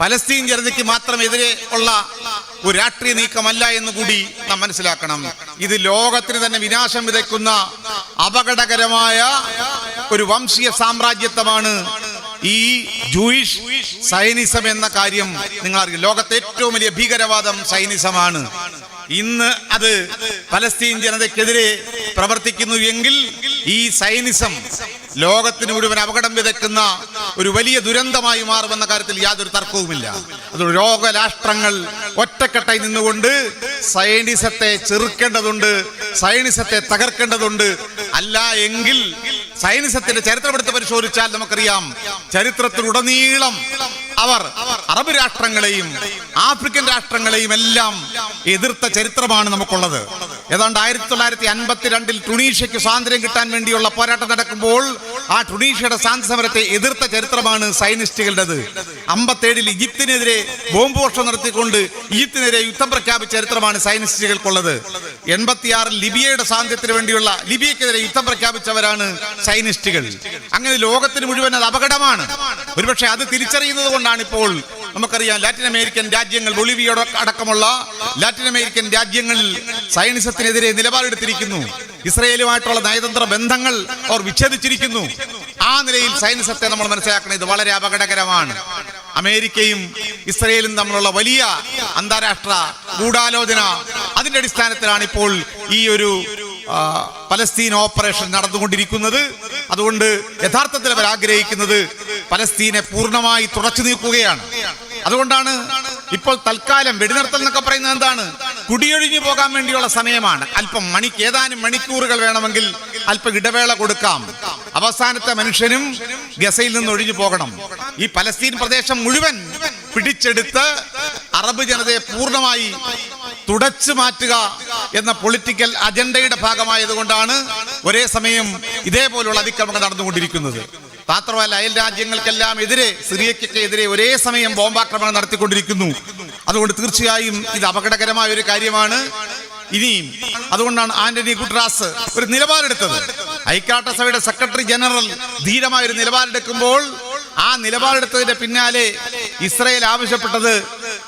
Palestine ജനതയ്ക്ക് മാത്രം എതിരെ ഉള്ള ഒരു രാഷ്ട്രീയ നീക്കമല്ല എന്ന് കൂടി നാം മനസ്സിലാക്കണം. ഇത് ലോകത്തിന് തന്നെ വിനാശം വിതയ്ക്കുന്ന അപകടകരമായ ഒരു വംശീയ സാമ്രാജ്യത്വമാണ് ഈ ജൂയിഷ് സൈനിസം എന്ന കാര്യം നിങ്ങൾ അറിയും. ലോകത്തെ ഏറ്റവും വലിയ ഭീകരവാദം സൈനിസമാണ്. ഇന്ന് അത് പലസ്തീൻ ജനതയ്ക്കെതിരെ പ്രവർത്തിക്കുന്നു എങ്കിൽ ഈ സൈനിസം ലോകത്തിന് മുഴുവൻ അപകടം വിതയ്ക്കുന്ന ഒരു വലിയ ദുരന്തമായി മാറുമെന്ന കാര്യത്തിൽ യാതൊരു തർക്കവുമില്ല. അത് ലോകരാഷ്ട്രങ്ങൾ ഒറ്റക്കെട്ടായി നിന്നുകൊണ്ട് സൈനിസത്തെ ചെറുക്കേണ്ടതുണ്ട്, സൈനിസത്തെ തകർക്കേണ്ടതുണ്ട്. അല്ല എങ്കിൽ സൈനിസത്തിന്റെ ചരിത്രമെടുത്ത് പരിശോധിച്ചാൽ നമുക്കറിയാം, ചരിത്രത്തിലുടനീളം അവർ അറബ് രാഷ്ട്രങ്ങളെയും ആഫ്രിക്കൻ രാഷ്ട്രങ്ങളെയും എല്ലാം എതിർത്ത ചരിത്രമാണ് നമുക്കുള്ളത്. ഏതാണ്ട് 1952 ടുണീഷ്യക്ക് സ്വാതന്ത്ര്യം കിട്ടാൻ വേണ്ടിയുള്ള പോരാട്ടം നടക്കുമ്പോൾ ആ ടുണീഷ്യയുടെ സ്വാതന്ത്ര്യ സമരത്തെ എതിർത്ത ചരിത്രമാണ് സൈനിസ്റ്റുകളുടേത്. 57 ഈജിപ്തിനെതിരെ ബോംബ് വർഷം നടത്തിക്കൊണ്ട് ഈജിപ്തിനെതിരെ യുദ്ധം പ്രഖ്യാപിച്ച ചരിത്രമാണ് സൈനിസ്റ്റുകൾക്കുള്ളത്. 86 ലിബിയയുടെ സ്വാതന്ത്ര്യത്തിന് വേണ്ടിയുള്ള ലിബിയക്കെതിരെ യുദ്ധം പ്രഖ്യാപിച്ചവരാണ് സൈനിസ്റ്റുകൾ. അങ്ങനെ ലോകത്തിന് മുഴുവൻ അത് അപകടമാണ്. ഒരുപക്ഷെ അത് തിരിച്ചറിയുന്നത് കൊണ്ടാണ് ഇപ്പോൾ നമുക്കറിയാം ലാറ്റിൻ അമേരിക്കൻ രാജ്യങ്ങൾ, ബൊളീവിയ അടക്കമുള്ള ലാറ്റിൻ അമേരിക്കൻ രാജ്യങ്ങൾ സൈനിസത്തിനെതിരെ നിലപാടെടുത്തിരിക്കുന്നു. ഇസ്രയേലുമായിട്ടുള്ള നയതന്ത്ര ബന്ധങ്ങൾ അവർ വിച്ഛേദിച്ചിരിക്കുന്നു. ആ നിലയിൽ സൈനിസത്തെ നമ്മൾ മനസ്സിലാക്കണം, ഇത് വളരെ അപകടകരമാണ്. അമേരിക്കയും ഇസ്രയേലും തമ്മിലുള്ള വലിയ അന്താരാഷ്ട്ര ഗൂഢാലോചന, അതിന്റെ അടിസ്ഥാനത്തിലാണ് ഇപ്പോൾ ഈ ഒരു പലസ്തീൻ ഓപ്പറേഷൻ നടന്നുകൊണ്ടിരിക്കുന്നത്. അതുകൊണ്ട് യഥാർത്ഥത്തിൽ അവർ ആഗ്രഹിക്കുന്നത് പലസ്തീനെ പൂർണ്ണമായി തുടച്ചു നീക്കുകയാണ്. അതുകൊണ്ടാണ് ഇപ്പോൾ തൽക്കാലം വെടിനിർത്തൽ എന്നൊക്കെ പറയുന്നത് എന്താണ്? കുടിയൊഴിഞ്ഞു പോകാൻ വേണ്ടിയുള്ള സമയമാണ്. ഏതാനും മണിക്കൂറുകൾ വേണമെങ്കിൽ അല്പം ഇടവേള കൊടുക്കാം. അവസാനത്തെ മനുഷ്യനും ഗസയിൽ നിന്ന് ഒഴിഞ്ഞു പോകണം. ഈ പലസ്തീൻ പ്രദേശം മുഴുവൻ പിടിച്ചെടുത്ത് അറബ് ജനതയെ പൂർണ്ണമായി തുടച്ചു മാറ്റുക എന്ന പൊളിറ്റിക്കൽ അജണ്ടയുടെ ഭാഗമായതുകൊണ്ടാണ് ഒരേ സമയം ഇതേപോലുള്ള അതിക്രമങ്ങൾ നടന്നുകൊണ്ടിരിക്കുന്നത്. മാത്രമല്ല, അയൽ രാജ്യങ്ങൾക്കെല്ലാം എതിരെ, സിറിയയ്ക്കൊക്കെ എതിരെ ഒരേ സമയം ബോംബാക്രമണം നടത്തിക്കൊണ്ടിരിക്കുന്നു. അതുകൊണ്ട് തീർച്ചയായും ഇത് അപകടകരമായ ഒരു കാര്യമാണ്. ഇനിയും അതുകൊണ്ടാണ് ആന്റണി ഗുട്ടറാസ് ഒരു നിലപാടെടുത്തത്. ഐക്യരാഷ്ട്രസഭയുടെ സെക്രട്ടറി ജനറൽ ധീരമായ ഒരു നിലപാടെടുക്കുമ്പോൾ ആ നിലപാടെടുത്തതിന്റെ പിന്നാലെ ഇസ്രയേൽ ആവശ്യപ്പെട്ടത്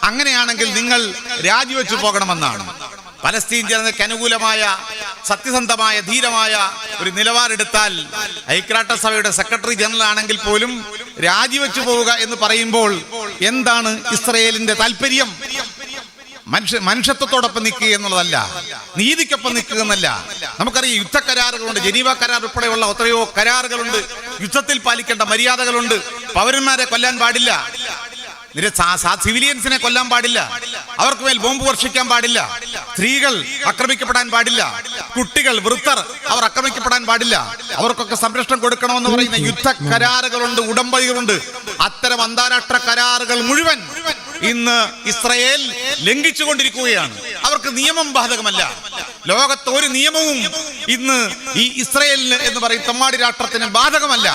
അങ്ങനെയാണെങ്കിൽ നിങ്ങൾ രാജിവെച്ചു പോകണമെന്നാണ്. പലസ്തീൻ ജനതയ്ക്ക് അനുകൂലമായ സത്യസന്ധമായ ധീരമായ ഒരു നിലപാടെടുത്താൽ ഐക്യരാഷ്ട്രസഭയുടെ സെക്രട്ടറി ജനറൽ ആണെങ്കിൽ പോലും രാജിവെച്ചു പോവുക എന്ന് പറയുമ്പോൾ എന്താണ് ഇസ്രയേലിന്റെ താല്പര്യം? മനുഷ്യത്വത്തോടൊപ്പം നിൽക്കുക എന്നുള്ളതല്ല, നീതിക്കൊപ്പം നിൽക്കുക എന്നല്ല. നമുക്കറിയാം, യുദ്ധ കരാറുകളുണ്ട്, ജനീവ കരാർ ഉൾപ്പെടെയുള്ള എത്രയോ കരാറുകളുണ്ട്. യുദ്ധത്തിൽ പാലിക്കേണ്ട മര്യാദകളുണ്ട്. പൗരന്മാരെ കൊല്ലാൻ പാടില്ല, സിവിലിയൻസിനെ കൊല്ലാൻ പാടില്ല, അവർക്ക് മേൽ ബോംബ് വർഷിക്കാൻ പാടില്ല, സ്ത്രീകൾ ആക്രമിക്കപ്പെടാൻ പാടില്ല, കുട്ടികൾ, വൃദ്ധർ അവർ ആക്രമിക്കപ്പെടാൻ പാടില്ല, അവർക്കൊക്കെ സംരക്ഷണം കൊടുക്കണമെന്ന് പറയുന്ന യുദ്ധ കരാറുകളുണ്ട്, ഉടമ്പടികളുണ്ട്. അത്തരം അന്താരാഷ്ട്ര കരാറുകൾ മുഴുവൻ ഇന്ന് ഇസ്രയേൽ ലംഘിച്ചുകൊണ്ടിരിക്കുകയാണ്. അവർക്ക് നിയമം ബാധകമല്ല. ലോകത്ത് ഒരു നിയമവും ഇന്ന് ഈ ഇസ്രയേലിന് എന്ന് പറയും തെമ്മാടി രാഷ്ട്രത്തിന് ബാധകമല്ല.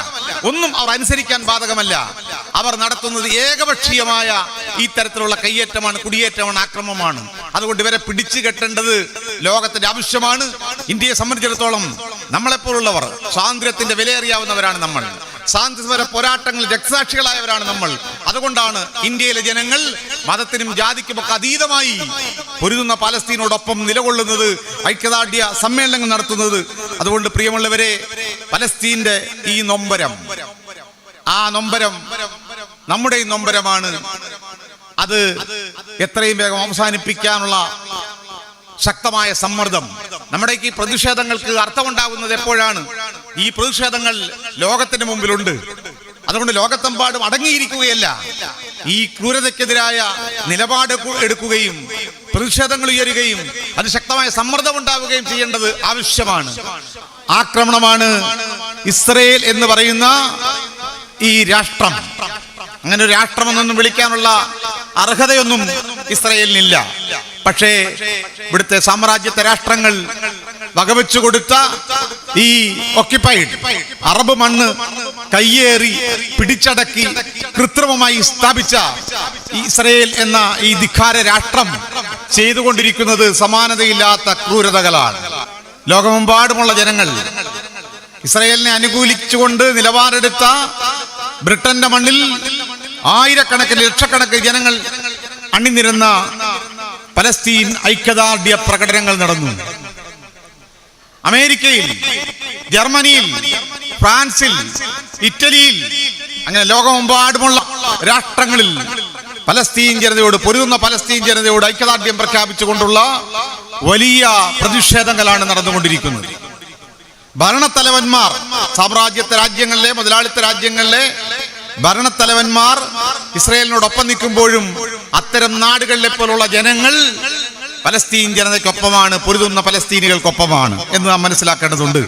ഒന്നും അവർ അനുസരിക്കാൻ ബാധകമല്ല. അവർ നടത്തുന്നത് ഏകപക്ഷീയമായ ഈ തരത്തിലുള്ള കയ്യേറ്റമാണ്, കുടിയേറ്റമാണ്, ആക്രമണമാണ്. അതുകൊണ്ട് ഇവരെ പിടിച്ചു കെട്ടേണ്ടത് ലോകത്തിന്റെ ആവശ്യമാണ്. ഇന്ത്യയെ സംബന്ധിച്ചിടത്തോളം നമ്മളെപ്പോലുള്ളവർ സ്വാതന്ത്ര്യത്തിന്റെ വിലയറിയാവുന്നവരാണ്. നമ്മൾ സ്വാതന്ത്ര്യ പോരാട്ടങ്ങളിൽ രക്തസാക്ഷികളായവരാണ് നമ്മൾ. അതുകൊണ്ടാണ് ഇന്ത്യയിലെ ജനങ്ങൾ മതത്തിനും ജാതിക്കും ഒക്കെ അതീതമായി പൊരുതുന്ന പലസ്തീനോടൊപ്പം നിലകൊള്ളുന്നത്, ഐക്യദാർഢ്യ സമ്മേളനങ്ങൾ നടത്തുന്നത്. അതുകൊണ്ട് പ്രിയമുള്ളവരെ, പലസ്തീന്റെ ഈ നൊമ്പരം, ആ നൊമ്പരം നമ്മുടെ ഈ നൊമ്പരമാണ്. അത് എത്രയും വേഗം അവസാനിപ്പിക്കാനുള്ള ശക്തമായ സമ്മർദ്ദം. നമ്മുടെ ഈ പ്രതിഷേധങ്ങൾക്ക് അർത്ഥമുണ്ടാകുന്നത് എപ്പോഴാണ്? ഈ പ്രതിഷേധങ്ങൾ ലോകത്തിന്റെ മുമ്പിലുണ്ട്. അതുകൊണ്ട് ലോകത്തെമ്പാടും അടങ്ങിയിരിക്കുകയല്ല, ഈ ക്രൂരതയ്ക്കെതിരായ നിലപാട് എടുക്കുകയും പ്രതിഷേധങ്ങൾ ഉയരുകയും അതിശക്തമായ സമ്മർദ്ദം ഉണ്ടാവുകയും ചെയ്യേണ്ടത് ആവശ്യമാണ്. ആക്രമണമാണ് ഇസ്രയേൽ എന്ന് പറയുന്ന ഈ രാഷ്ട്രം. അങ്ങനെ ഒരു രാഷ്ട്രമെന്നൊന്നും വിളിക്കാനുള്ള അർഹതയൊന്നും ഇസ്രയേലിനില്ല. പക്ഷേ ഇവിടുത്തെ സാമ്രാജ്യത്വ രാഷ്ട്രങ്ങൾ വകവെച്ചു കൊടുത്ത ഈ ഒക്യുപ്പൈഡ് അറബ് മണ്ണ് കയ്യേറി പിടിച്ചടക്കി കൃത്രിമമായി സ്ഥാപിച്ച ഇസ്രയേൽ എന്ന ഈ ധിക്കാര രാഷ്ട്രം ചെയ്തുകൊണ്ടിരിക്കുന്നത് സമാനതയില്ലാത്ത ക്രൂരതകളാണ്. ലോകമെമ്പാടുമുള്ള ജനങ്ങൾ ഇസ്രയേലിനെ അനുകൂലിച്ചുകൊണ്ട് നിലപാടെടുത്ത ബ്രിട്ടന്റെ മണ്ണിൽ ആയിരക്കണക്കിന് ലക്ഷക്കണക്കിന് ജനങ്ങൾ അണിനിരന്ന പലസ്തീൻ ഐക്യദാർഢ്യ പ്രകടനങ്ങൾ നടന്നു. അമേരിക്കയിൽ, ജർമ്മനിയിൽ, ഫ്രാൻസിൽ, ഇറ്റലിയിൽ, അങ്ങനെ ലോകമെമ്പാടുമുള്ള രാഷ്ട്രങ്ങളിൽ പലസ്തീൻ ജനതയോട്, പൊരുതുന്ന പലസ്തീൻ ജനതയോട് ഐക്യദാർഢ്യം പ്രഖ്യാപിച്ചുകൊണ്ടുള്ള വലിയ പ്രതിഷേധങ്ങളാണ് നടന്നുകൊണ്ടിരിക്കുന്നത്. ഭരണത്തലവന്മാർ, സാമ്രാജ്യത്വ രാജ്യങ്ങളിലെ, മുതലാളിത്ത രാജ്യങ്ങളിലെ ഭരണത്തലവന്മാർ ഇസ്രായേലിനോടൊപ്പം നിൽക്കുമ്പോഴും അത്തരം നാടുകളിലെ പോലുള്ള ജനങ്ങൾ പലസ്തീൻ ജനതയ്ക്കൊപ്പമാണ്, പൊരുതുന്ന പലസ്തീനികൾക്കൊപ്പമാണ് എന്ന് നാം മനസ്സിലാക്കേണ്ടതുണ്ട്.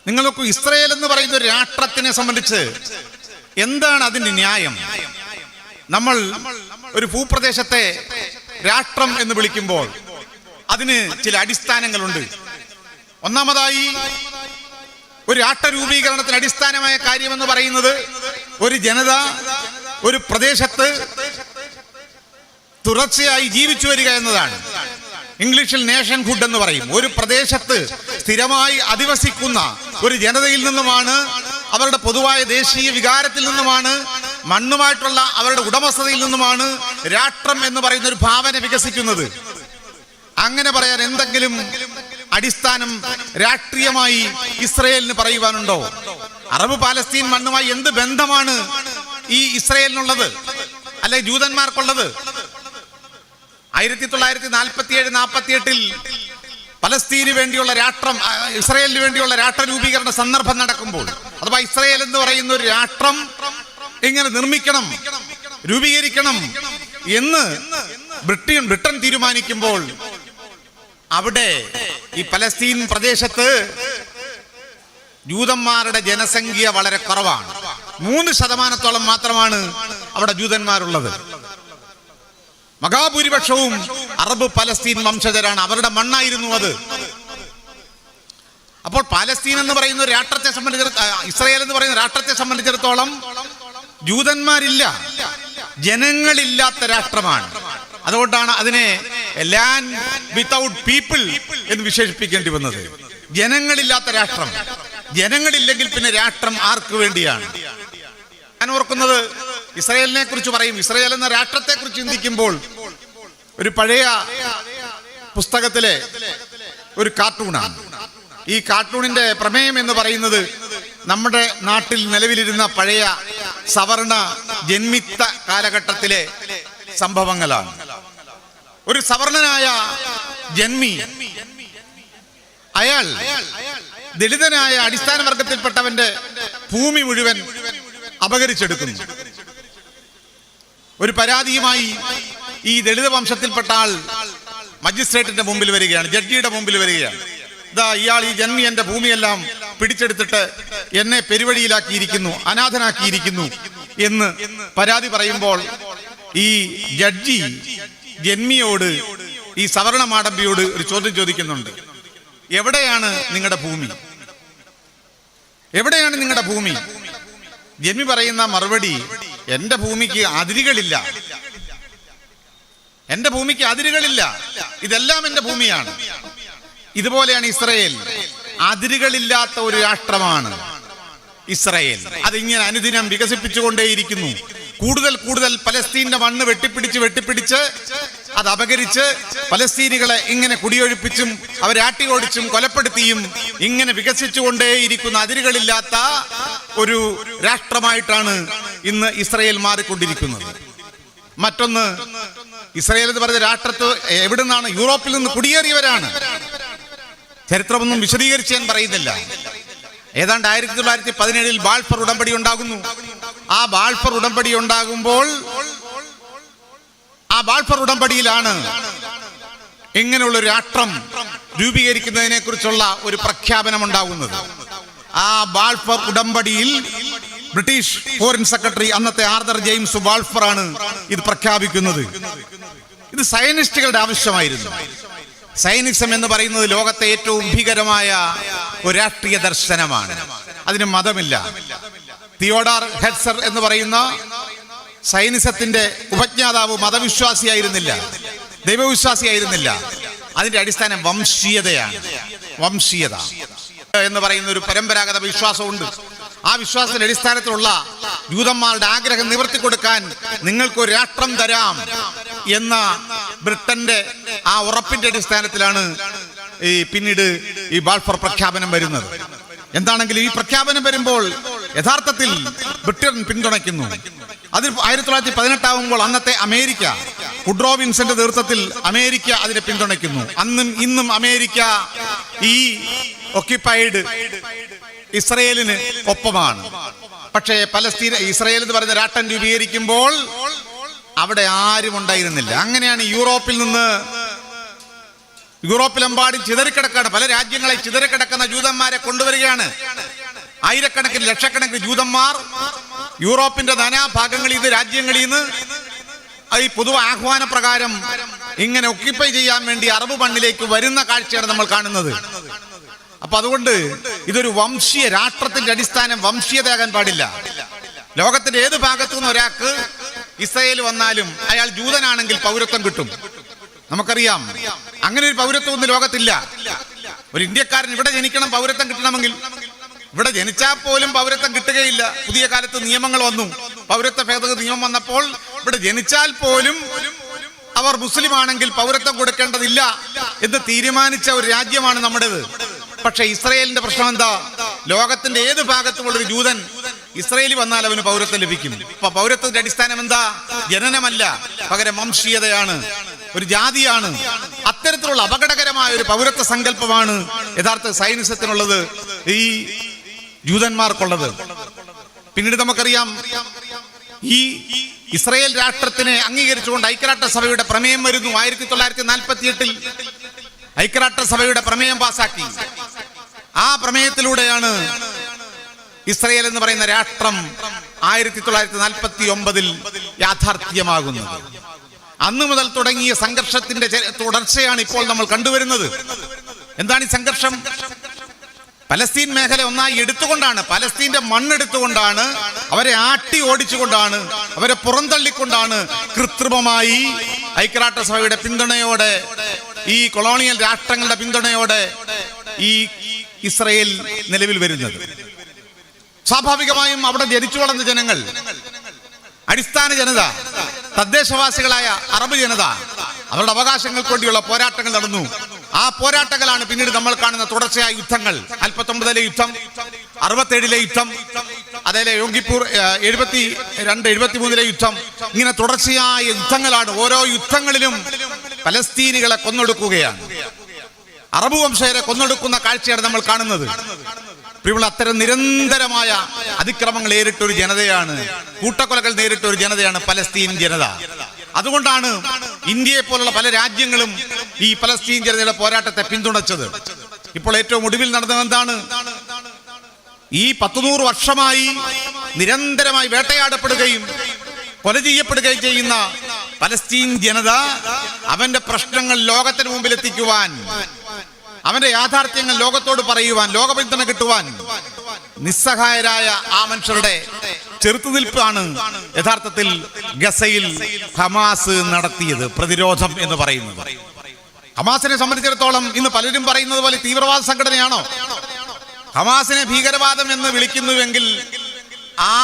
നിങ്ങൾക്ക് ഇസ്രായേൽ എന്ന് പറയുന്ന ഒരു രാഷ്ട്രത്തിനെ സംബന്ധിച്ച് എന്താണ് അതിന്റെ ന്യായം? നമ്മൾ ഒരു ഭൂപ്രദേശത്തെ രാഷ്ട്രം എന്ന് വിളിക്കുമ്പോൾ അതിന് ചില അടിസ്ഥാനങ്ങളുണ്ട്. ഒന്നാമതായി, ഒരു രാഷ്ട്ര രൂപീകരണത്തിന് അടിസ്ഥാനമായ കാര്യമെന്ന് പറയുന്നത് ഒരു ജനത ഒരു പ്രദേശത്ത് തുടർച്ചയായി ജീവിച്ചു വരിക എന്നതാണ്. ഇംഗ്ലീഷിൽ നേഷൻഹുഡ് എന്ന് പറയും. ഒരു പ്രദേശത്ത് സ്ഥിരമായി അധിവസിക്കുന്ന ഒരു ജനതയിൽ നിന്നുമാണ്, അവരുടെ പൊതുവായ ദേശീയ വികാരത്തിൽ നിന്നുമാണ്, മണ്ണുമായിട്ടുള്ള അവരുടെ ഉടമസ്ഥതയിൽ നിന്നുമാണ് രാഷ്ട്രം എന്ന് പറയുന്ന ഒരു ഭാവന വികസിക്കുന്നത്. അങ്ങനെ പറയാൻ എന്തെങ്കിലും അടിസ്ഥാനം രാഷ്ട്രീയമായി ഇസ്രായേലിന് പറയുവാനുണ്ടോ? അറബ് പാലസ്തീൻ മണ്ണുമായി എന്ത് ബന്ധമാണ് ഈ ഇസ്രായേലിനുള്ളത്, അല്ലെ ജൂതന്മാർക്കുള്ളത്? 1947-48 പലസ്തീന് വേണ്ടിയുള്ള രാഷ്ട്രം, ഇസ്രായേലിന് വേണ്ടിയുള്ള രാഷ്ട്ര രൂപീകരണ സന്ദർഭം നടക്കുമ്പോൾ, അഥവാ ഇസ്രായേൽ എന്ന് പറയുന്ന ഒരു രാഷ്ട്രം ഇങ്ങനെ നിർമ്മിക്കണം, രൂപീകരിക്കണം എന്ന് ബ്രിട്ടൻ തീരുമാനിക്കുമ്പോൾ അവിടെ ഈ പലസ്തീൻ പ്രദേശത്ത് ജൂതന്മാരുടെ ജനസംഖ്യ വളരെ കുറവാണ്. 3% മാത്രമാണ് അവിടെ ജൂതന്മാരുള്ളത്. മഹാഭൂരിപക്ഷവും അറബ് പലസ്തീൻ വംശജരാണ്. അവരുടെ മണ്ണായിരുന്നു അത്. അപ്പോൾ പാലസ്തീൻ എന്ന് പറയുന്ന രാഷ്ട്രത്തെ സംബന്ധിച്ചിടത്തോളം, ഇസ്രായേൽ എന്ന് പറയുന്ന രാഷ്ട്രത്തെ സംബന്ധിച്ചിടത്തോളം ജൂതന്മാരില്ല, ജനങ്ങളില്ലാത്ത രാഷ്ട്രമാണ്. അതുകൊണ്ടാണ് അതിനെ ലാൻഡ് വിത്തൗട്ട് പീപ്പിൾ എന്ന് വിശേഷിപ്പിക്കേണ്ടി വന്നത്. ജനങ്ങളില്ലാത്ത രാഷ്ട്രം. ജനങ്ങളില്ലെങ്കിൽ പിന്നെ രാഷ്ട്രം ആർക്ക് വേണ്ടിയാണ്? ഞാൻ ഓർക്കുന്നത്, ഇസ്രായേലിനെ കുറിച്ച് പറയും, ഇസ്രായേൽ എന്ന രാഷ്ട്രത്തെ കുറിച്ച് ചിന്തിക്കുമ്പോൾ ഒരു പഴയ പുസ്തകത്തിലെ ഒരു കാർട്ടൂണാണ്. ഈ കാർട്ടൂണിന്റെ പ്രമേയം എന്ന് പറയുന്നത് നമ്മുടെ നാട്ടിൽ നിലവിലിരുന്ന പഴയ സവർണ ജന്മിത്ത കാലഘട്ടത്തിലെ സംഭവങ്ങളാണ്. ഒരു സവർണനായ ജന്മി, അയാൾ ദളിതനായ അടിസ്ഥാന വർഗത്തിൽപ്പെട്ടവന്റെ ഭൂമി മുഴുവൻ അപഹരിച്ചെടുക്കുന്നു. ഒരു പരാതിയുമായി ഈ ദളിത വംശത്തിൽപ്പെട്ട ആൾ മജിസ്ട്രേറ്റിന്റെ മുമ്പിൽ വരികയാണ്, ജഡ്ജിയുടെ മുമ്പിൽ വരികയാണ്. ഇയാൾ, ഈ ജന്മി എന്റെ ഭൂമിയെല്ലാം പിടിച്ചെടുത്തിട്ട് എന്നെ പെരുവഴിയിലാക്കിയിരിക്കുന്നു, അനാഥനാക്കിയിരിക്കുന്നു എന്ന് പരാതി പറയുമ്പോൾ ഈ ജഡ്ജി ജന്മിയോട്, ഈ സവർണ മാടമ്പിയോട് ഒരു ചോദ്യം ചോദിക്കുന്നുണ്ട്. എവിടെയാണ് നിങ്ങളുടെ ഭൂമി? എവിടെയാണ് നിങ്ങളുടെ ഭൂമി? ജന്മി പറയുന്ന മറുപടി, എന്റെ ഭൂമിക്ക് അതിരുകളില്ല, എന്റെ ഭൂമിക്ക് അതിരുകളില്ല, ഇതെല്ലാം എന്റെ ഭൂമിയാണ്. ഇതുപോലെയാണ് ഇസ്രായേൽ. അതിരുകളില്ലാത്ത ഒരു രാഷ്ട്രമാണ് ഇസ്രായേൽ. അതിങ്ങനെ അനുദിനം വികസിപ്പിച്ചുകൊണ്ടേയിരിക്കുന്നു. കൂടുതൽ കൂടുതൽ പലസ്തീന്റെ മണ്ണ് വെട്ടിപ്പിടിച്ച് അത് അപഹരിച്ച് പലസ്തീനികളെ ഇങ്ങനെ കുടിയൊഴിപ്പിച്ചും അവരെ ആട്ടിയോടിച്ചും കൊലപ്പെടുത്തിയും ഇങ്ങനെ വികസിച്ചുകൊണ്ടേയിരിക്കുന്ന അതിരുകളില്ലാത്ത ഒരു രാഷ്ട്രമായിട്ടാണ് ഇന്ന് ഇസ്രായേൽ മാറിക്കൊണ്ടിരിക്കുന്നത്. മറ്റൊന്ന്, ഇസ്രായേൽ എന്ന് പറയുന്ന രാഷ്ട്രത്ത് എവിടുന്നാണ്? യൂറോപ്പിൽ നിന്ന് കുടിയേറിയവരാണ്. ചരിത്രമൊന്നും വിശദീകരിച്ച് ഞാൻ പറയുന്നില്ല. ഏതാണ്ട് 1917 ബാൾഫർ ഉടമ്പടി ഉണ്ടാകുന്നു. ആ ബാൾഫർ ഉടമ്പടി ഉണ്ടാകുമ്പോൾ ആ ബാൾഫർ ഉടമ്പടിയിലാണ് ഇങ്ങനെയുള്ള ഒരു രാഷ്ട്രം രൂപീകരിക്കുന്നതിനെ കുറിച്ചുള്ള ഒരു പ്രഖ്യാപനം ഉണ്ടാകുന്നത്. ആ ബാൾഫർ ഉടമ്പടിയിൽ ബ്രിട്ടീഷ് ഫോറിൻ സെക്രട്ടറി അന്നത്തെ ആർതർ ജെയിംസ് ബാൾഫർ ആണ് ഇത് പ്രഖ്യാപിക്കുന്നത്. ഇത് സയനിസ്റ്റുകളുടെ ആവശ്യമായിരുന്നു. സയനിസം എന്ന് പറയുന്നത് ലോകത്തെ ഏറ്റവും ഭീകരമായ ഒരു രാഷ്ട്രീയ ദർശനമാണ്. അതിന് മതമില്ല. തിയോഡർ ഹെർട്സർ എന്ന് പറയുന്ന സയനിസത്തിന്റെ ഉപജ്ഞാതാവ് മതവിശ്വാസിയായിരുന്നില്ല, ദൈവവിശ്വാസിയായിരുന്നില്ല. അതിന്റെ അടിസ്ഥാനം വംശീയതയാണ്. വംശീയത എന്ന് പറയുന്ന ഒരു പരമ്പരാഗത വിശ്വാസമുണ്ട്. ആ വിശ്വാസത്തിന്റെ അടിസ്ഥാനത്തിലുള്ള ജൂതന്മാരുടെ ആഗ്രഹം നിവർത്തി കൊടുക്കാൻ നിങ്ങൾക്കൊരു രാഷ്ട്രം തരാം എന്ന ബ്രിട്ടന്റെ ആ ഉറപ്പിന്റെ അടിസ്ഥാനത്തിലാണ് പിന്നീട് ഈ ബാൾഫർ പ്രഖ്യാപനം വരുന്നത്. എന്താണെങ്കിലും ഈ പ്രഖ്യാപനം വരുമ്പോൾ യഥാർത്ഥത്തിൽ ബ്രിട്ടൻ പിന്തുണയ്ക്കുന്നു. അതിൽ 1918 ആവുമ്പോൾ അന്നത്തെ അമേരിക്ക, വുഡ്രോ വിൻസന്റെ നേതൃത്വത്തിൽ അമേരിക്ക അതിനെ പിന്തുണയ്ക്കുന്നു. അന്നും ഇന്നും അമേരിക്ക ഈ ഒക്യുപ്പൈഡ് ഇസ്രയേലിന് ഒപ്പമാണ്. പക്ഷേ ഇസ്രയേൽ എന്ന് പറയുന്ന രാഷ്ട്രം രൂപീകരിക്കുമ്പോൾ അവിടെ ആരും ഉണ്ടായിരുന്നില്ല. അങ്ങനെയാണ് യൂറോപ്പിലെമ്പാടും ചിതറിക്കിടക്കാണ്, പല രാജ്യങ്ങളെ ചിതറിക്കിടക്കുന്ന ജൂതന്മാരെ കൊണ്ടുവരികയാണ്. ആയിരക്കണക്കിന് ലക്ഷക്കണക്കിന് ജൂതന്മാർ യൂറോപ്പിന്റെ നാനാഭാഗങ്ങളിൽ നിന്ന് രാജ്യങ്ങളിൽ നിന്ന് ഈ പൊതു ആഹ്വാന പ്രകാരം ഇങ്ങനെ ഒക്യുപ്പൈ ചെയ്യാൻ വേണ്ടി അറബ് മണ്ണിലേക്ക് വരുന്ന കാഴ്ചയാണ് നമ്മൾ കാണുന്നത്. അപ്പൊ അതുകൊണ്ട് ഇതൊരു വംശീയ രാഷ്ട്രത്തിന്റെ അടിസ്ഥാനം വംശീയതയാകാൻ പാടില്ല. ലോകത്തിന്റെ ഏത് ഭാഗത്തു നിന്ന് ഒരാൾക്ക് ഇസ്രായേൽ വന്നാലും അയാൾ ജൂതനാണെങ്കിൽ പൗരത്വം കിട്ടും. നമുക്കറിയാം അങ്ങനെ ഒരു പൗരത്വം ഒന്നും ലോകത്തില്ല. ഒരു ഇന്ത്യക്കാരൻ ഇവിടെ ജനിക്കണം, പൗരത്വം കിട്ടണമെങ്കിൽ ഇവിടെ ജനിച്ചാൽ പോലും പൗരത്വം കിട്ടുകയില്ല. പുതിയ കാലത്ത് നിയമങ്ങൾ വന്നു, പൗരത്വ ഭേദഗതി നിയമം വന്നപ്പോൾ ഇവിടെ ജനിച്ചാൽ പോലും അവർ മുസ്ലിം ആണെങ്കിൽ പൗരത്വം കൊടുക്കേണ്ടതില്ല എന്ന് തീരുമാനിച്ച ഒരു രാജ്യമാണ് നമ്മുടേത്. പക്ഷെ ഇസ്രയേലിന്റെ പ്രശ്നം എന്താ? ലോകത്തിന്റെ ഏത് ഭാഗത്തുമുള്ള ഒരു ജൂതൻ ഇസ്രയേലി വന്നാൽ അവന് പൗരത്വം ലഭിക്കും. അപ്പൊ പൗരത്വത്തിന്റെ അടിസ്ഥാനം എന്താ? ജനനമല്ല, പകരം വംശീയതയാണ്, ഒരു ജാതിയാണ്. അത്തരത്തിലുള്ള അപകടകരമായ ഒരു പൗരത്വ സങ്കല്പമാണ് യഥാർത്ഥ സൈനിസത്തിനുള്ളത്, ഈ ജൂതന്മാർക്കുള്ളത്. പിന്നീട് നമുക്കറിയാം ഈ ഇസ്രയേൽ രാഷ്ട്രത്തിനെ അംഗീകരിച്ചുകൊണ്ട് ഐക്യരാഷ്ട്രസഭയുടെ പ്രമേയം വരുന്നു. 1948 ഐക്യരാഷ്ട്രസഭയുടെ പ്രമേയം പാസാക്കി. ആ പ്രമേയത്തിലൂടെയാണ് ഇസ്രയേൽ എന്ന് പറയുന്ന രാഷ്ട്രം 1949 യാഥാർത്ഥ്യമാകുന്നത്. അന്നു മുതൽ തുടങ്ങിയ സംഘർഷത്തിന്റെ തുടർച്ചയാണ് ഇപ്പോൾ നമ്മൾ കണ്ടുവരുന്നത്. എന്താണ് ഈ സംഘർഷം? പലസ്തീൻ മേഖല ഒന്നായി എടുത്തുകൊണ്ടാണ്, പലസ്തീന്റെ മണ്ണെടുത്തുകൊണ്ടാണ്, അവരെ ആട്ടി ഓടിച്ചുകൊണ്ടാണ്, അവരെ പുറന്തള്ളിക്കൊണ്ടാണ് കൃത്രിമമായി ഐക്യരാഷ്ട്രസഭയുടെ പിന്തുണയോടെ, ഈ കൊളോണിയൽ രാഷ്ട്രങ്ങളുടെ പിന്തുണയോടെ ഈ ഇസ്രയേൽ നിലവിൽ വരുന്നത്. സ്വാഭാവികമായും അവിടെ ജനിച്ചു വളർന്ന ജനങ്ങൾ, അടിസ്ഥാന ജനത, തദ്ദേശവാസികളായ അറബ് ജനത, അവരുടെ അവകാശങ്ങൾക്ക് വേണ്ടിയുള്ള പോരാട്ടങ്ങൾ നടന്നു. ആ പോരാട്ടങ്ങളാണ് പിന്നീട് നമ്മൾ കാണുന്ന തുടർച്ചയായ യുദ്ധങ്ങൾ. 49 യുദ്ധം, 67 യുദ്ധം, അതേപോലെ യോങ്കിപ്പൂർ 72, 73 യുദ്ധം. ഇങ്ങനെ തുടർച്ചയായ യുദ്ധങ്ങളാണ്. ഓരോ യുദ്ധങ്ങളിലും പലസ്തീനികളെ കൊന്നൊടുക്കുകയാണ്, അറബ് വംശജരെ കൊന്നൊടുക്കുന്ന കാഴ്ചയാണ് നമ്മൾ കാണുന്നത്. പ്രിയമുള്ള, അത്തരം നിരന്തരമായ അതിക്രമങ്ങൾ നേരിട്ടൊരു ജനതയാണ്, കൂട്ടക്കൊലകൾ നേരിട്ടൊരു ജനതയാണ് പലസ്തീൻ ജനത. അതുകൊണ്ടാണ് ഇന്ത്യയെ പോലുള്ള പല രാജ്യങ്ങളും ഈ പലസ്തീൻ ജനതയുടെ പോരാട്ടത്തെ പിന്തുണച്ചത്. ഇപ്പോൾ ഏറ്റവും ഒടുവിൽ നടന്നത് എന്താണ്? ഈ 100 വർഷമായി നിരന്തരമായി വേട്ടയാടപ്പെടുകയും കൊല ചെയ്യപ്പെടുകയും ചെയ്യുന്ന പലസ്തീൻ ജനത അവന്റെ പ്രശ്നങ്ങൾ ലോകത്തിന് മുമ്പിൽ എത്തിക്കുവാൻ, അവന്റെ യാഥാർത്ഥ്യങ്ങൾ ലോകത്തോട് പറയുവാൻ, ലോക പിന്തുണ കിട്ടുവാൻ നിസ്സഹായരായ ആ മനുഷ്യരുടെ ചെറുത്തുനിൽപ്പാണ് യഥാർത്ഥത്തിൽ ഗസയിൽ ഹമാസ് നടത്തിയത് പ്രതിരോധം എന്ന് പറയുന്നത്. ഹമാസിനെ സംബന്ധിച്ചിടത്തോളം ഇന്ന് പലരും പറയുന്നത് പോലെ തീവ്രവാദ സംഘടനയാണോ? ഹമാസിനെ ഭീകരവാദം എന്ന് വിളിക്കുന്നുവെങ്കിൽ ആ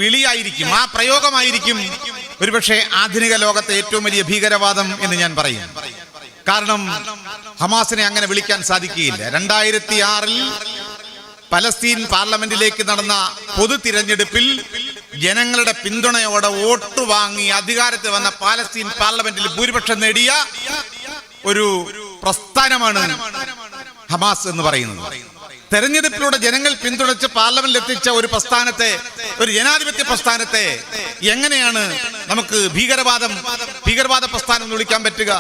വിളിയായിരിക്കും, ആ പ്രയോഗമായിരിക്കും ഒരുപക്ഷെ ആധുനിക ലോകത്തെ ഏറ്റവും വലിയ ഭീകരവാദം എന്ന് ഞാൻ പറയും. കാരണം ഹമാസിനെ അങ്ങനെ വിളിക്കാൻ സാധിക്കുകയില്ല. 2006 പലസ്തീൻ പാർലമെന്റിലേക്ക് നടന്ന പൊതു തിരഞ്ഞെടുപ്പിൽ ജനങ്ങളുടെ പിന്തുണയോടെ വോട്ട് വാങ്ങി അധികാരത്തിൽ വന്ന പാലസ്തീൻ പാർലമെന്റിൽ ഭൂരിപക്ഷം നേടിയ ഒരു പ്രസ്ഥാനമാണ് ഹമാസ് എന്ന് പറയുന്നത്. തെരഞ്ഞെടുപ്പിലൂടെ ജനങ്ങൾ പിന്തുണച്ച് പാർലമെന്റിൽ എത്തിച്ച ഒരു പ്രസ്ഥാനത്തെ, ഒരു ജനാധിപത്യ പ്രസ്ഥാനത്തെ എങ്ങനെയാണ് നമുക്ക് ഭീകരവാദ പ്രസ്ഥാനം എന്ന് വിളിക്കാൻ പറ്റുക,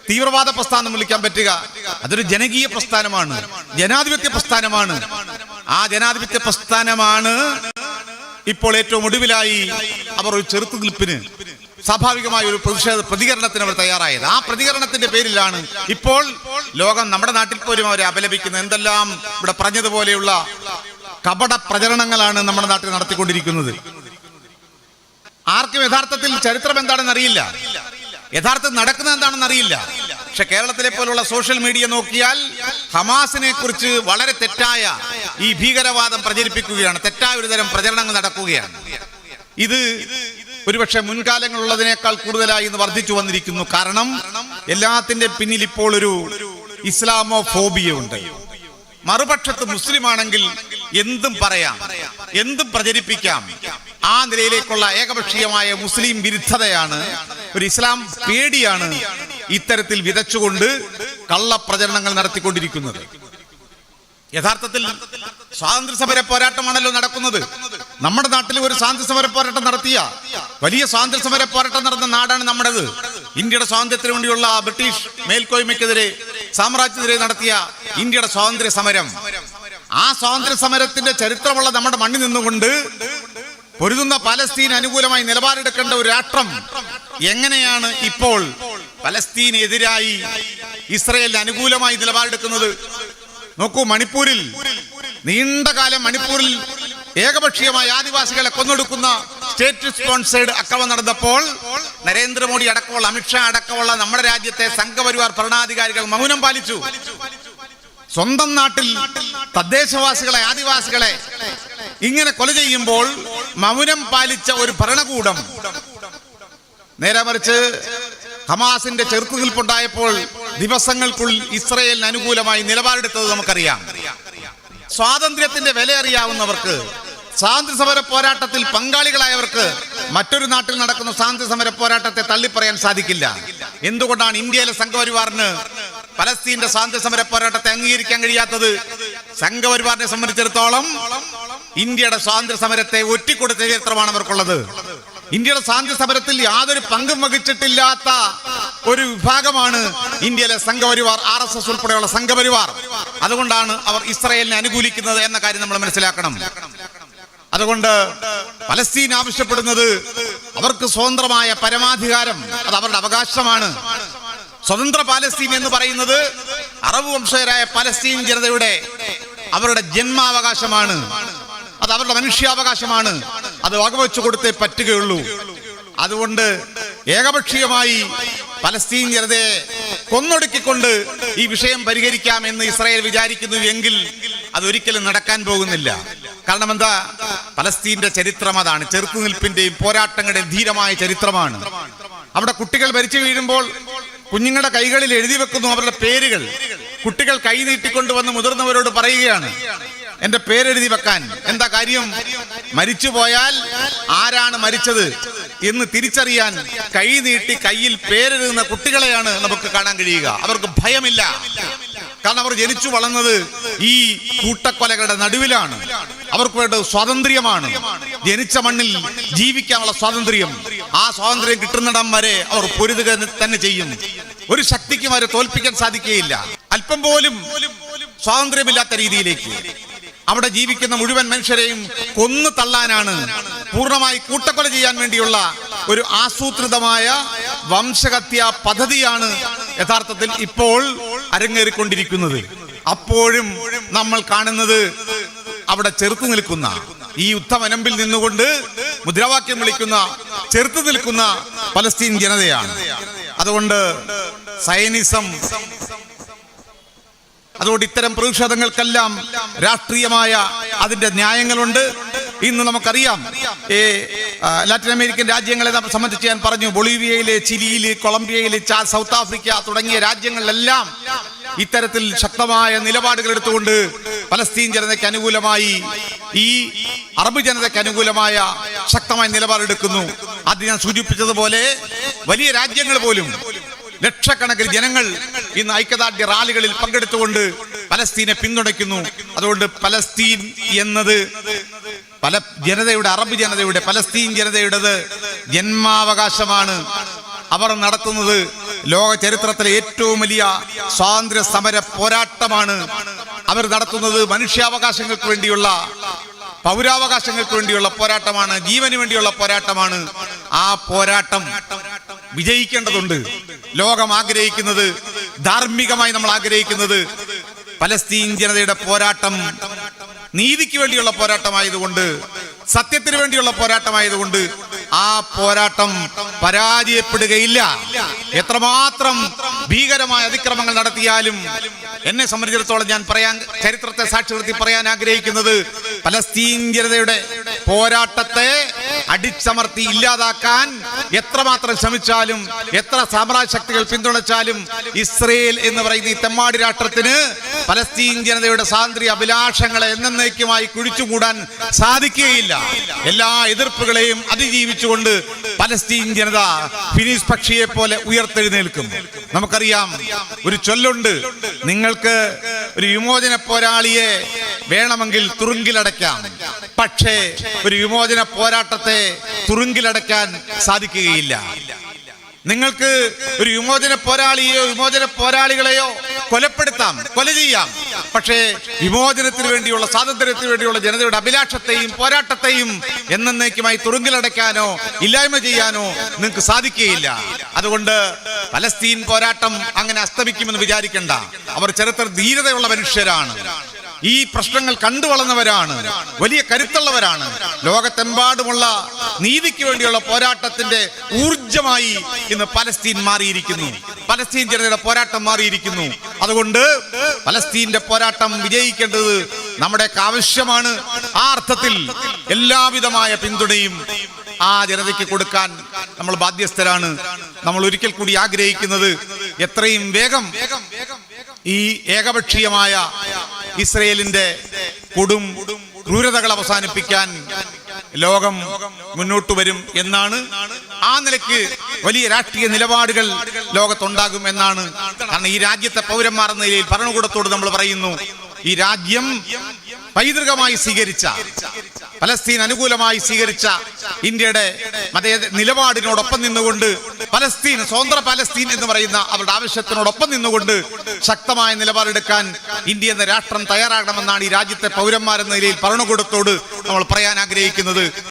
തീവ്രവാദ പ്രസ്ഥാനം വിളിക്കാൻ പറ്റുക? അതൊരു ജനകീയ പ്രസ്ഥാനമാണ്, ജനാധിപത്യ പ്രസ്ഥാനമാണ്. ആ ജനാധിപത്യ പ്രസ്ഥാനമാണ് ഇപ്പോൾ ഏറ്റവും ഒടുവിലായി അവർ ഒരു ചെറുത്തുനിൽപ്പിന്, സ്വാഭാവികമായ ഒരു പ്രതികരണത്തിന് അവർ തയ്യാറായത്. ആ പ്രതികരണത്തിന്റെ പേരിലാണ് ഇപ്പോൾ ലോകം, നമ്മുടെ നാട്ടിൽ പോലും അവരെ അപലപിക്കുന്നത്. എന്തെല്ലാം ഇവിടെ പറഞ്ഞതുപോലെയുള്ള കപട പ്രചരണങ്ങളാണ് നമ്മുടെ നാട്ടിൽ നടത്തിക്കൊണ്ടിരിക്കുന്നത്. ആർക്കും യഥാർത്ഥത്തിൽ ചരിത്രം എന്താണെന്ന് അറിയില്ല, യഥാർത്ഥത്തിൽ നടക്കുന്നത് എന്താണെന്ന് അറിയില്ല. പക്ഷെ കേരളത്തിലെ പോലുള്ള സോഷ്യൽ മീഡിയ നോക്കിയാൽ ഹമാസിനെ കുറിച്ച് വളരെ തെറ്റായ ഈ ഭീകരവാദം പ്രചരിപ്പിക്കുകയാണ്, തെറ്റായ ഒരു തരം പ്രചരണങ്ങൾ നടക്കുകയാണ്. ഇത് ഒരുപക്ഷെ മുൻകാലങ്ങളുള്ളതിനേക്കാൾ കൂടുതലായി ഇന്ന് വർദ്ധിച്ചു വന്നിരിക്കുന്നു. കാരണം എല്ലാത്തിന്റെ പിന്നിൽ ഇപ്പോൾ ഒരു ഇസ്ലാമോ ഫോബിയ ഉണ്ട്. മറുപക്ഷത്ത് മുസ്ലിം ആണെങ്കിൽ എന്തും പറയാം, എന്തും പ്രചരിപ്പിക്കാം. ആ നിലയിലേക്കുള്ള ഏകപക്ഷീയമായ മുസ്ലിം വിരുദ്ധതയാണ്, ഒരു ഇസ്ലാം പേടിയാണ് ഇത്തരത്തിൽ വിതച്ചുകൊണ്ട് കള്ളപ്രചരണങ്ങൾ നടത്തിക്കൊണ്ടിരിക്കുന്നത്. യഥാർത്ഥത്തിൽ സ്വാതന്ത്ര്യ സമര പോരാട്ടമാണല്ലോ നടക്കുന്നത്. നമ്മുടെ നാട്ടിൽ ഒരു സ്വാതന്ത്ര്യ സമര പോരാട്ടം നടത്തിയ, വലിയ സ്വാതന്ത്ര്യ സമര പോരാട്ടം നടന്ന നാടാണ് നമ്മുടേത്. ഇന്ത്യയുടെ സ്വാതന്ത്ര്യത്തിന് വേണ്ടിയുള്ള ബ്രിട്ടീഷ് മേൽക്കോയ്മയ്ക്കെതിരെ, സാമ്രാജ്യത്തിനെതിരെ നടത്തിയ ഇന്ത്യയുടെ സ്വാതന്ത്ര്യ സമരം. ആ സ്വാതന്ത്ര്യ സമരത്തിന്റെ ചരിത്രമുള്ള നമ്മുടെ മണ്ണിൽ നിന്നുകൊണ്ട് പൊരുതുന്ന പലസ്തീൻ അനുകൂലമായി നിലപാടെടുക്കേണ്ട ഒരു രാഷ്ട്രം എങ്ങനെയാണ് ഇപ്പോൾ പലസ്തീനെതിരായി ഇസ്രയേലിന് അനുകൂലമായി നിലപാടെടുക്കുന്നത്? നോക്കൂ, മണിപ്പൂരിൽ നീണ്ടകാലം മണിപ്പൂരിൽ ഏകപക്ഷീയമായി ആദിവാസികളെ കൊന്നൊടുക്കുന്ന സ്റ്റേറ്റ് സ്പോൺസേഡ് അക്രമം നടന്നപ്പോൾ നരേന്ദ്രമോദി അടക്കമുള്ള, അമിത്ഷാ അടക്കമുള്ള നമ്മുടെ രാജ്യത്തെ സംഘപരിവാർ ഭരണാധികാരികൾ മൗനം പാലിച്ചു. സ്വന്തം നാട്ടിൽ തദ്ദേശവാസികളെ, ആദിവാസികളെ ഇങ്ങനെ കൊല ചെയ്യുമ്പോൾ മൗനം പാലിച്ച ഒരു ഭരണകൂടം നേരെ മറിച്ച് ഹമാസിന്റെ ചെറുത്തുനിൽപ്പുണ്ടായപ്പോൾ ദിവസങ്ങൾക്കുള്ളിൽ ഇസ്രയേലിന് അനുകൂലമായി നിലപാടെടുത്തത് നമുക്കറിയാം. സ്വാതന്ത്ര്യത്തിന്റെ വില അറിയാവുന്നവർക്ക്, സ്വാതന്ത്ര്യ സമര പോരാട്ടത്തിൽ പങ്കാളികളായവർക്ക് മറ്റൊരു നാട്ടിൽ നടക്കുന്ന സ്വാതന്ത്ര്യ സമര പോരാട്ടത്തെ തള്ളിപ്പറയാൻ സാധിക്കില്ല. എന്തുകൊണ്ടാണ് ഇന്ത്യയിലെ സംഘപരിവാറിന് പലസ്തീന്റെ സ്വാതന്ത്ര്യ സമര പോരാട്ടത്തെ അംഗീകരിക്കാൻ കഴിയാത്തത്? സംഘപരിവാറിനെ സംബന്ധിച്ചിടത്തോളം ഇന്ത്യയുടെ സ്വാതന്ത്ര്യ സമരത്തെ ഒറ്റിക്കൊടുത്ത ചരിത്രമാണ് അവർക്കുള്ളത്. ഇന്ത്യയുടെ സ്വാതന്ത്ര്യ സമരത്തിൽ യാതൊരു പങ്കും വഹിച്ചിട്ടില്ലാത്ത ഒരു വിഭാഗമാണ് ഇന്ത്യയിലെ സംഘപരിവാർ, RSS ഉൾപ്പെടെയുള്ള സംഘപരിവാർ. അതുകൊണ്ടാണ് അവർ ഇസ്രായേലിനെ അനുകൂലിക്കുന്നത് എന്ന കാര്യം നമ്മൾ മനസ്സിലാക്കണം. അതുകൊണ്ട് പലസ്തീൻ ആവശ്യപ്പെടുന്നത് അവർക്ക് സ്വതന്ത്രമായ പരമാധികാരം, അത് അവരുടെ അവകാശമാണ്. സ്വതന്ത്ര പാലസ്തീൻ എന്ന് പറയുന്നത് അറബ് വംശജരായ പലസ്തീൻ ജനതയുടെ അവരുടെ ജന്മാവകാശമാണ്, അത് അവരുടെ മനുഷ്യാവകാശമാണ്. അത് വകവെച്ചു കൊടുത്തേ പറ്റുകയുള്ളൂ. അതുകൊണ്ട് ഏകപക്ഷീയമായി പലസ്തീൻ ജനതയെ കൊന്നൊടുക്കിക്കൊണ്ട് ഈ വിഷയം പരിഹരിക്കാമെന്ന് ഇസ്രായേൽ വിചാരിക്കുന്നു എങ്കിൽ അതൊരിക്കലും നടക്കാൻ പോകുന്നില്ല. കാരണം എന്താ? പലസ്തീന്റെ ചരിത്രം അതാണ്. ചെറുത്തുനിൽപ്പിന്റെയും പോരാട്ടങ്ങളുടെയും ധീരമായ ചരിത്രമാണ്. അവിടെ കുട്ടികൾ മരിച്ചു വീഴുമ്പോൾ കുഞ്ഞുങ്ങളുടെ കൈകളിൽ എഴുതി വെക്കുന്നു അവരുടെ പേരുകൾ. കുട്ടികൾ കൈ നീട്ടിക്കൊണ്ടുവന്ന് മുതിർന്നവരോട് പറയുകയാണ് എന്റെ പേരെഴുതി വെക്കാൻ. എന്താ കാര്യം? മരിച്ചുപോയാൽ ആരാണ് മരിച്ചത് എന്ന് തിരിച്ചറിയാൻ കൈ നീട്ടി കയ്യിൽ പേരെഴുതുന്ന കുട്ടികളെയാണ് നമുക്ക് കാണാൻ കഴിയുക. അവർക്ക് ഭയമില്ല. കാരണം അവർ ജനിച്ചു വളർന്നത് ഈ കൂട്ടക്കൊലകളുടെ നടുവിലാണ്. അവർക്ക് വേണ്ടത് സ്വാതന്ത്ര്യമാണ്, ജനിച്ച മണ്ണിൽ ജീവിക്കാനുള്ള സ്വാതന്ത്ര്യം. ആ സ്വാതന്ത്ര്യം കിട്ടുന്നിടം വരെ അവർ പൊരുതുക തന്നെ ചെയ്യും. ഒരു ശക്തിക്കും അവരെ തോൽപ്പിക്കാൻ സാധിക്കുകയില്ല. അല്പം പോലും സ്വാതന്ത്ര്യമില്ലാത്ത രീതിയിലേക്ക് അവിടെ ജീവിക്കുന്ന മുഴുവൻ മനുഷ്യരെയും കൊന്നു തള്ളാനാണ്, പൂർണ്ണമായി കൂട്ടക്കൊല ചെയ്യാൻ വേണ്ടിയുള്ള ഒരു ആസൂത്രിതമായ വംശഹത്യാ പദ്ധതിയാണ് യഥാർത്ഥത്തിൽ ഇപ്പോൾ അരങ്ങേറിക്കൊണ്ടിരിക്കുന്നത്. അപ്പോഴും നമ്മൾ കാണുന്നത് അവിടെ ചെറുത്തു നിൽക്കുന്ന, ഈ യുദ്ധവനമ്പിൽ നിന്നുകൊണ്ട് മുദ്രാവാക്യം വിളിക്കുന്ന, ചെറുത്തു നിൽക്കുന്ന പലസ്തീൻ ജനതയാണ്. അതുകൊണ്ട് സയനിസം, അതുകൊണ്ട് ഇത്തരം പ്രതിഷേധങ്ങൾക്കെല്ലാം രാഷ്ട്രീയമായ അതിന്റെ ന്യായങ്ങളുണ്ട്. ഇന്ന് നമുക്കറിയാം, ലാറ്റിൻ അമേരിക്കൻ രാജ്യങ്ങളെ സംബന്ധിച്ച് ഞാൻ പറഞ്ഞു, ബൊളീവിയയിലെ, ചിലിയിലെ, കൊളംബിയയിലെ, സൗത്ത് ആഫ്രിക്ക തുടങ്ങിയ രാജ്യങ്ങളിലെല്ലാം ഇത്തരത്തിൽ ശക്തമായ നിലപാടുകൾ എടുത്തുകൊണ്ട് പലസ്തീൻ ജനതയ്ക്ക് അനുകൂലമായി, ഈ അറബ് ജനതയ്ക്ക് അനുകൂലമായ ശക്തമായ നിലപാടെടുക്കുന്നു. അത് ഞാൻ സൂചിപ്പിച്ചതുപോലെ വലിയ രാജ്യങ്ങൾ പോലും ലക്ഷക്കണക്കിന് ജനങ്ങൾ ഇന്ന് ഐക്യദാർഢ്യ റാലികളിൽ പങ്കെടുത്തുകൊണ്ട് പലസ്തീനെ പിന്തുണയ്ക്കുന്നു. അതുകൊണ്ട് പലസ്തീൻ എന്നത് പല ജനതയുടെ, അറബ് ജനതയുടെ, പലസ്തീൻ ജനതയുടേത് ജന്മാവകാശമാണ്. അവർ നടത്തുന്നത് ലോക ചരിത്രത്തിലെ ഏറ്റവും വലിയ സ്വാതന്ത്ര്യ സമര പോരാട്ടമാണ്. അവർ നടത്തുന്നത് മനുഷ്യാവകാശങ്ങൾക്ക് വേണ്ടിയുള്ള, പൗരാവകാശങ്ങൾക്ക് വേണ്ടിയുള്ള പോരാട്ടമാണ്, ജീവന് വേണ്ടിയുള്ള പോരാട്ടമാണ്. ആ പോരാട്ടം വിജയിക്കേണ്ടതുണ്ട്. ലോകം ആഗ്രഹിക്കുന്നത്, ധാർമ്മികമായി നമ്മൾ ആഗ്രഹിക്കുന്നത് പലസ്തീൻ ജനതയുടെ പോരാട്ടം നീതിക്ക് വേണ്ടിയുള്ള പോരാട്ടമായതുകൊണ്ട്, സത്യത്തിന് വേണ്ടിയുള്ള പോരാട്ടമായതുകൊണ്ട് ആ പോരാട്ടം പരാജയപ്പെടുകയില്ല. എത്രമാത്രം ഭീകരമായ അതിക്രമങ്ങൾ നടത്തിയാലും എന്നെ സംബന്ധിച്ചിടത്തോളം ഞാൻ ചരിത്രത്തെ സാക്ഷി നിർത്തി പറയാൻ ആഗ്രഹിക്കുന്നത്, പലസ്തീൻ ജനതയുടെ പോരാട്ടത്തെ അടിച്ചമർത്തി ഇല്ലാതാക്കാൻ എത്രമാത്രം ശ്രമിച്ചാലും, എത്ര സാമ്രാജ്യ ശക്തികൾ പിന്തുണച്ചാലും, ഇസ്രയേൽ എന്ന് പറയുന്ന ഈ തെമ്മാടി രാഷ്ട്രത്തിന് പലസ്തീൻ ജനതയുടെ സ്വാതന്ത്ര്യ അഭിലാഷങ്ങളെ എന്നേക്കുമായി കുഴിച്ചുകൂടാൻ സാധിക്കുകയില്ല. എല്ലാ എതിർപ്പുകളെയും അതിജീവിച്ചുകൊണ്ട് പലസ്തീൻ ജനത ഫിനിസ് പക്ഷിയെ പോലെ ഉയർത്തെഴുന്നേൽക്കും. നമുക്കറിയാം, ഒരു ചൊല്ലുണ്ട്, നിങ്ങൾക്ക് ഒരു വിമോചന പോരാളിയെ വേണമെങ്കിൽ തുറുങ്കിലടയ്ക്കാം, പക്ഷേ ഒരു വിമോചന പോരാട്ടത്തെ തുറുങ്കിലടയ്ക്കാൻ സാധിക്കുകയില്ല. നിങ്ങൾക്ക് ഒരു വിമോചന പോരാളിയെയോ വിമോചന പോരാളികളെയോ കൊലപ്പെടുത്താം, കൊല ചെയ്യാം, പക്ഷേ വിമോചനത്തിന് വേണ്ടിയുള്ള, സ്വാതന്ത്ര്യത്തിന് വേണ്ടിയുള്ള ജനതയുടെ അഭിലാഷത്തെയും പോരാട്ടത്തെയും എന്നേക്കുമായി തുറുങ്കിലടയ്ക്കാനോ ഇല്ലായ്മ ചെയ്യാനോ നിങ്ങൾക്ക് സാധിക്കുകയില്ല. അതുകൊണ്ട് പലസ്തീൻ പോരാട്ടം അങ്ങനെ അസ്തമിക്കുമെന്ന് വിചാരിക്കണ്ട. അവർ ചരിത്ര ധീരതയുള്ള മനുഷ്യരാണ്, ഈ പ്രശ്നങ്ങൾ കണ്ടു വളർന്നവരാണ്, വലിയ കരുത്തുള്ളവരാണ്. ലോകത്തെമ്പാടുമുള്ള നീതിക്ക് വേണ്ടിയുള്ള പോരാട്ടത്തിന്റെ ഊർജമായി ഇന്ന് പലസ്തീൻ മാറിയിരിക്കുന്നു, പലസ്തീൻ ജനതയുടെ പോരാട്ടം മാറിയിരിക്കുന്നു. അതുകൊണ്ട് പലസ്തീന്റെ പോരാട്ടം വിജയിക്കേണ്ടത് നമ്മുടെയൊക്കെ ആവശ്യമാണ്. ആ അർത്ഥത്തിൽ എല്ലാവിധമായ പിന്തുണയും ആ ജനതയ്ക്ക് കൊടുക്കാൻ നമ്മൾ ബാധ്യസ്ഥരാണ്. നമ്മൾ ഒരിക്കൽ കൂടി ആഗ്രഹിക്കുന്നത്, എത്രയും വേഗം ഈ ഏകപക്ഷീയമായ ഇസ്രയേലിന്റെ കൊടും ക്രൂരതകൾ അവസാനിപ്പിക്കാൻ ലോകം മുന്നോട്ട് വരും എന്നാണ്. ആ നിലയ്ക്ക് വലിയ രാഷ്ട്രീയ നിലപാടുകൾ ലോകത്തുണ്ടാകും എന്നാണ്. കാരണം ഈ രാജ്യത്തെ പൗരന്മാർ എന്ന നിലയിൽ ഭരണകൂടത്തോട് നമ്മൾ പറയുന്നു, ഈ രാജ്യം പൈതൃകമായി സ്വീകരിച്ച, പലസ്തീൻ അനുകൂലമായി സ്വീകരിച്ച ഇന്ത്യയുടെ നിലപാടിനോടൊപ്പം നിന്നുകൊണ്ട്, പലസ്തീൻ, സ്വതന്ത്ര പലസ്തീൻ എന്ന് പറയുന്ന അവരുടെ ആവശ്യത്തിനോടൊപ്പം നിന്നുകൊണ്ട് ശക്തമായ നിലപാടെടുക്കാൻ ഇന്ത്യ എന്ന രാഷ്ട്രം തയ്യാറാകണമെന്നാണ് ഈ രാജ്യത്തെ പൗരന്മാരെന്ന നിലയിൽ ഭരണകൂടത്തോട് നമ്മൾ പറയാൻ ആഗ്രഹിക്കുന്നത്.